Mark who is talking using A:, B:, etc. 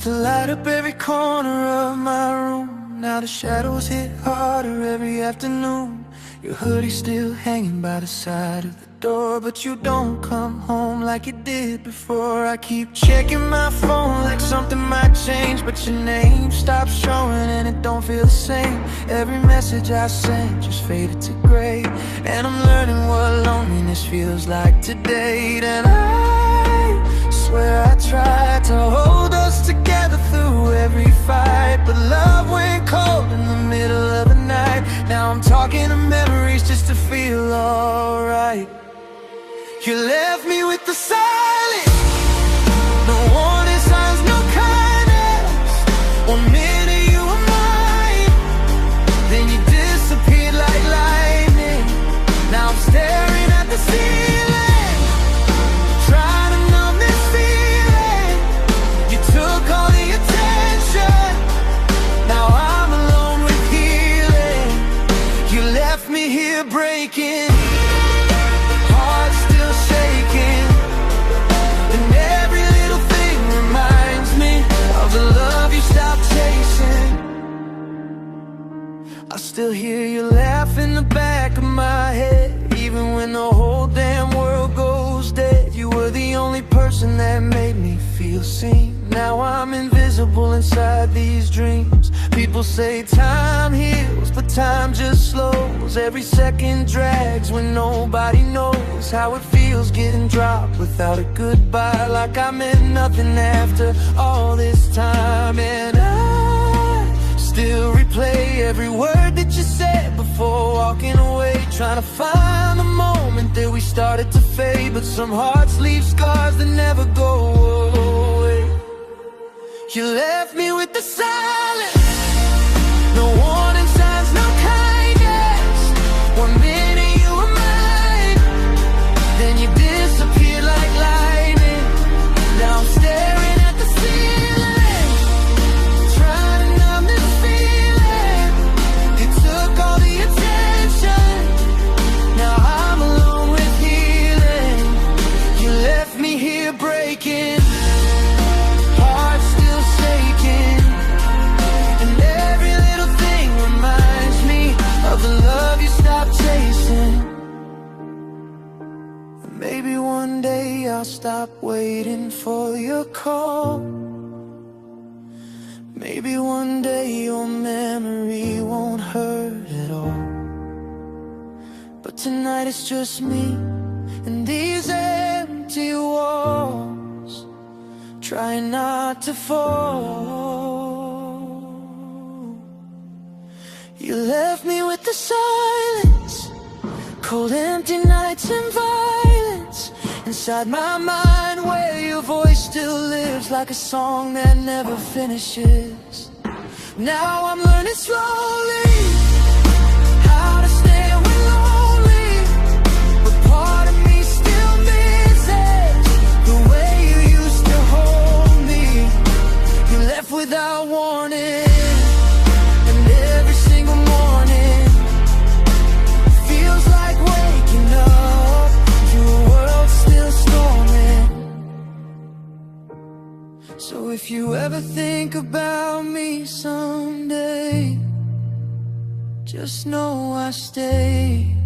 A: Used to light up every corner of my room. Now the shadows hit harder every afternoon. Your hoodie's still hanging by the side of the door, but you don't come home like you did before. I keep checking my phone like something might change, but your name stops showing and it don't feel the same. Every message I sent just faded to gray, and I'm learning what loneliness feels like to date. And I swear I tried to hold us together through every fight, but love went cold in the middle of the night. Now I'm talking to memories just to feel alright. You left me with the silence, no warning signs, no kindness. 1 minute you were mine, then you disappeared like lightning. Now I'm staring at the ceiling, trying to numb this feeling. You took all the attention, now I'm alone with healing. You left me here breaking, heart still shaking, and every little thing reminds me of the love you stopped chasing. I still hear you laugh in the back of my head, even when the whole damn world goes dead. You were the only person that made me feel seen. Now I'm invisible inside these dreams. People say time heals, but time just slows. Every second drags when nobody knows how it feels getting dropped without a goodbye. Like I meant nothing after all this time. And I still replay every word that you said before walking away, trying to find the moment that we started to fade. But some hearts leave scars that never go away. You left me with the silence, no warning signs, no kindness. 1 minute you were mine, then you disappeared like lightning. Now I'm staring at the ceiling, trying to numb this feeling. You took all the attention, now I'm alone with healing. You left me here breaking, heart still shaking, and every little thing reminds me of the love you stopped chasing. Maybe one day I'll stop waiting for your call. Maybe one day your memory won't hurt at all. But tonight it's just me and these empty walls, trying not to fall. You left me with the silence, cold empty nights and violence inside my mind, where your voice still lives like a song that never finishes. Now I'm learning slowly how to stay when lonely, but part of me still misses the way you used to hold me. You left without warning, and every single morning feels like waking up to a world still storming. So if you ever think about me someday, just know I stay.